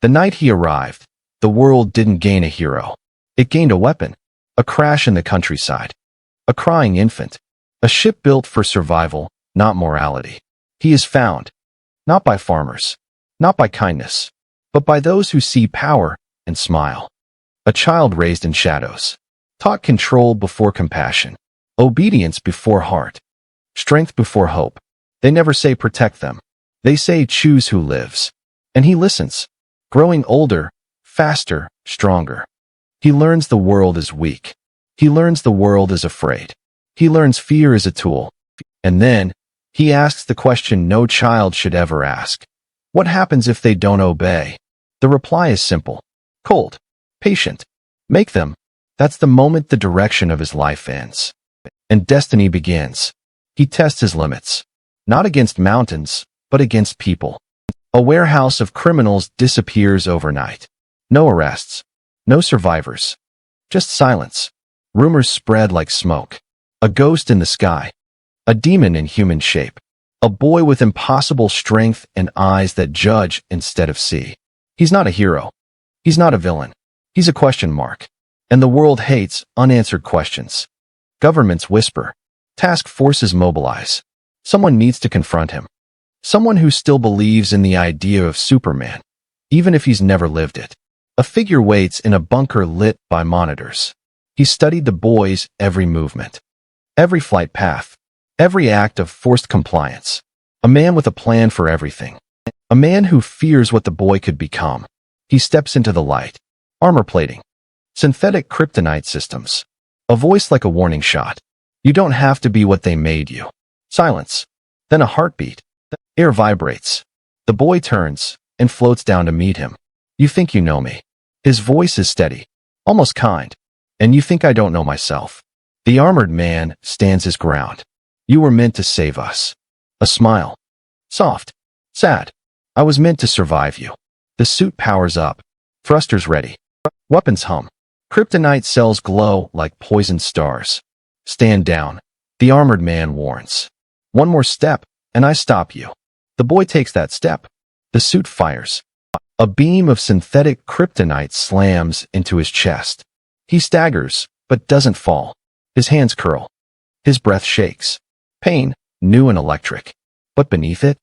The night he arrived, the world didn't gain a hero. It gained a weapon, a crash in the countryside, a crying infant, a ship built for survival, not morality. He is found, not by farmers, not by kindness, but by those who see power and smile. A child raised in shadows, taught control before compassion, obedience before heart, strength before hope. They never say protect them. They say choose who lives. And he listens, growing older, faster, stronger. He learns the world is weak. He learns the world is afraid. He learns fear is a tool. And then, he asks the question no child should ever ask. What happens if they don't obey? The reply is simple, cold, patient. Make them. That's the moment the direction of his life ends. And destiny begins. He tests his limits. Not against mountains, but against people. A warehouse of criminals disappears overnight. No arrests. No survivors. Just silence. Rumors spread like smoke. A ghost in the sky. A demon in human shape. A boy with impossible strength and eyes that judge instead of see. He's not a hero. He's not a villain. He's a question mark. And the world hates unanswered questions. Governments whisper. Task forces mobilize. Someone needs to confront him. Someone who still believes in the idea of Superman, even if he's never lived it. A figure waits in a bunker lit by monitors. He studied the boy's every movement, every flight path, every act of forced compliance. A man with a plan for everything. A man who fears what the boy could become. He steps into the light. Armor plating. Synthetic kryptonite systems. A voice like a warning shot. You don't have to be what they made you. Silence. Then a heartbeat. The air vibrates. The boy turns and floats down to meet him. You think you know me. His voice is steady, almost kind. And you think I don't know myself. The armored man stands his ground. You were meant to save us. A smile. Soft. Sad. I was meant to survive you. The suit powers up. Thrusters ready. Weapons hum. Kryptonite cells glow like poisoned stars. Stand down. The armored man warns. One more step, and I stop you. The boy takes that step. The suit fires. A beam of synthetic kryptonite slams into his chest. He staggers, but doesn't fall. His hands curl. His breath shakes. Pain, new and electric. But beneath it,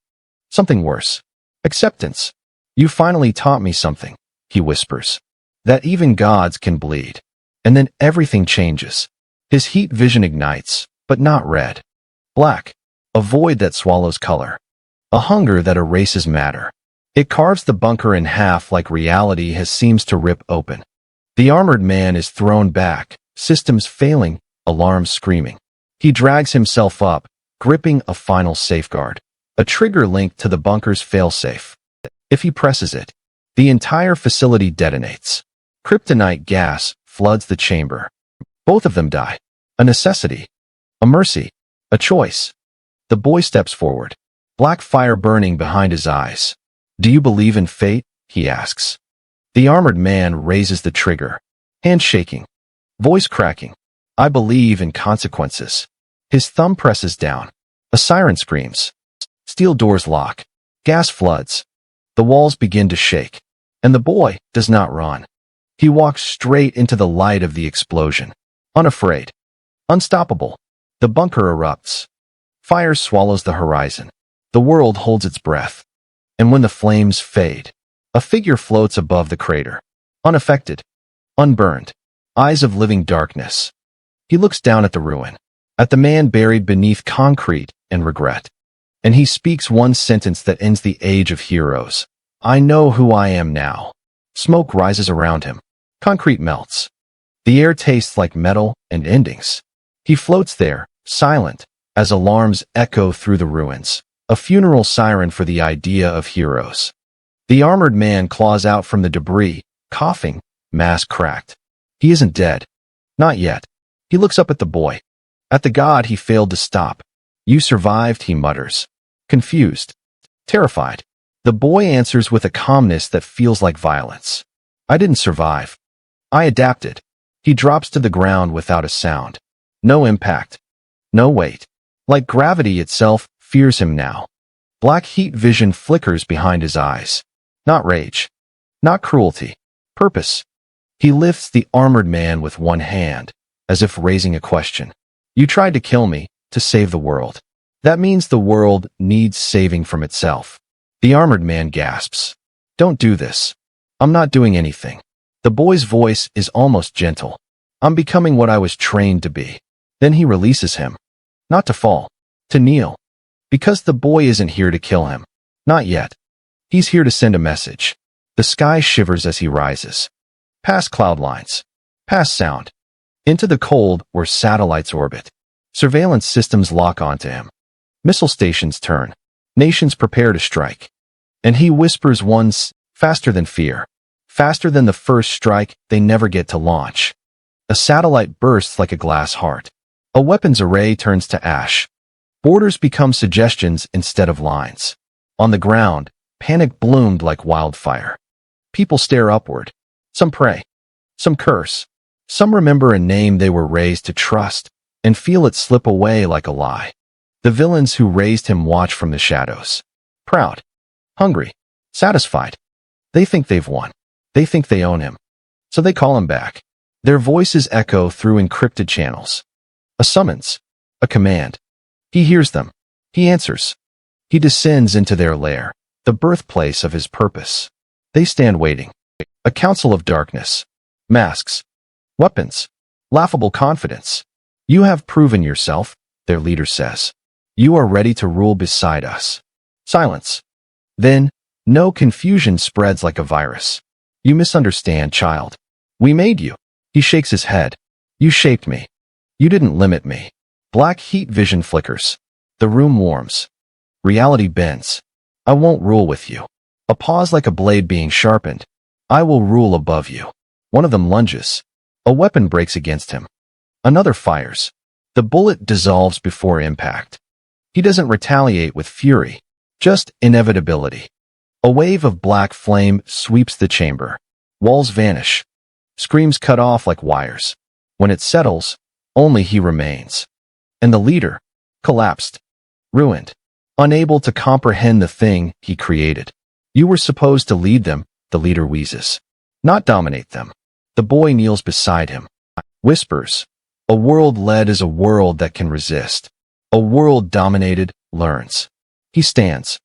something worse. Acceptance. You finally taught me something, he whispers. That even gods can bleed. And then everything changes. His heat vision ignites, but not red. Black. A void that swallows color. A hunger that erases matter. It carves the bunker in half like reality has seems to rip open. The armored man is thrown back, systems failing, alarms screaming. He drags himself up, gripping a final safeguard, a trigger linked to the bunker's failsafe. If he presses it, the entire facility detonates. Kryptonite gas floods the chamber. Both of them die. A necessity. A mercy. A choice. The boy steps forward, black fire burning behind his eyes. Do you believe in fate? He asks. The armored man raises the trigger, hand shaking, voice cracking. I believe in consequences. His thumb presses down. A siren screams. Steel doors lock. Gas floods. The walls begin to shake. And the boy does not run. He walks straight into the light of the explosion. Unafraid. Unstoppable. The bunker erupts. Fire swallows the horizon. The world holds its breath. And when the flames fade, a figure floats above the crater. Unaffected. Unburned. Eyes of living darkness. He looks down at the ruin. At the man buried beneath concrete and regret. And he speaks one sentence that ends the age of heroes. I know who I am now. Smoke rises around him. Concrete melts. The air tastes like metal and endings. He floats there, silent, as alarms echo through the ruins. A funeral siren for the idea of heroes. The armored man claws out from the debris, coughing, mask cracked. He isn't dead. Not yet. He looks up at the boy. At the god he failed to stop. You survived, he mutters. Confused. Terrified. The boy answers with a calmness that feels like violence. I didn't survive. I adapted. He drops to the ground without a sound. No impact. No weight. Like gravity itself fears him now. Black heat vision flickers behind his eyes. Not rage. Not cruelty. Purpose. He lifts the armored man with one hand, as if raising a question. You tried to kill me, to save the world. That means the world needs saving from itself. The armored man gasps. Don't do this. I'm not doing anything. The boy's voice is almost gentle. I'm becoming what I was trained to be. Then he releases him. Not to fall. To kneel. Because the boy isn't here to kill him. Not yet. He's here to send a message. The sky shivers as he rises. Past cloud lines. Past sound. Into the cold where satellites orbit. Surveillance systems lock onto him. Missile stations turn. Nations prepare to strike. And he whispers once, faster than fear. Faster than the first strike they never get to launch. A satellite bursts like a glass heart. A weapons array turns to ash. Borders become suggestions instead of lines. On the ground, panic bloomed like wildfire. People stare upward. Some pray. Some curse. Some remember a name they were raised to trust and feel it slip away like a lie. The villains who raised him watch from the shadows. Proud. Hungry. Satisfied. They think they've won. They think they own him. So they call him back. Their voices echo through encrypted channels. A summons. A command. He hears them. He answers. He descends into their lair, the birthplace of his purpose. They stand waiting. A council of darkness. Masks. Weapons. Laughable confidence. You have proven yourself, their leader says. You are ready to rule beside us. Silence. Then, no confusion spreads like a virus. You misunderstand, child. We made you. He shakes his head. You shaped me. You didn't limit me. Black heat vision flickers. The room warms. Reality bends. I won't rule with you. A pause like a blade being sharpened. I will rule above you. One of them lunges. A weapon breaks against him. Another fires. The bullet dissolves before impact. He doesn't retaliate with fury, just inevitability. A wave of black flame sweeps the chamber. Walls vanish. Screams cut off like wires. When it settles, only he remains. And the leader, collapsed, ruined, unable to comprehend the thing he created. You were supposed to lead them, the leader wheezes. Not dominate them. The boy kneels beside him. Whispers. A world led is a world that can resist. A world dominated learns. He stands.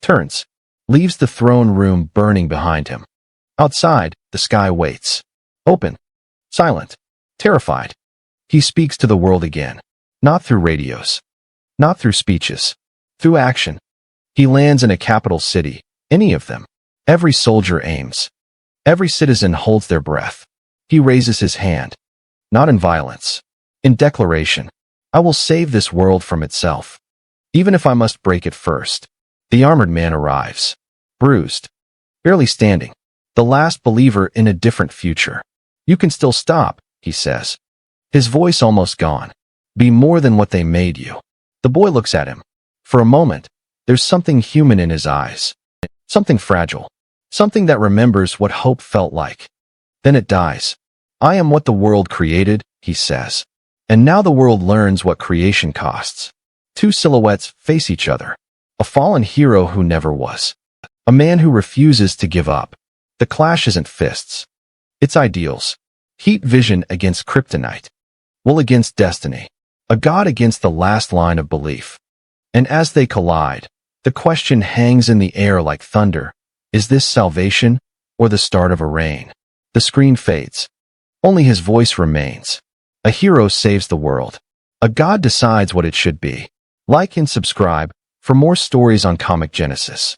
Turns. Leaves the throne room burning behind him. Outside, the sky waits. Open. Silent. Terrified. He speaks to the world again. Not through radios. Not through speeches. Through action. He lands in a capital city. Any of them. Every soldier aims. Every citizen holds their breath. He raises his hand. Not in violence. In declaration. I will save this world from itself. Even if I must break it first. The armored man arrives. Bruised. Barely standing. The last believer in a different future. You can still stop, he says. His voice almost gone. Be more than what they made you. The boy looks at him. For a moment, there's something human in his eyes. Something fragile. Something that remembers what hope felt like. Then it dies. I am what the world created, he says. And now the world learns what creation costs. Two silhouettes face each other. A fallen hero who never was. A man who refuses to give up. The clash isn't fists. It's ideals. Heat vision against kryptonite. Will against destiny. A god against the last line of belief. And as they collide, the question hangs in the air like thunder. Is this salvation or the start of a reign? The screen fades. Only his voice remains. A hero saves the world. A god decides what it should be. Like and subscribe for more stories on Comic Genesis.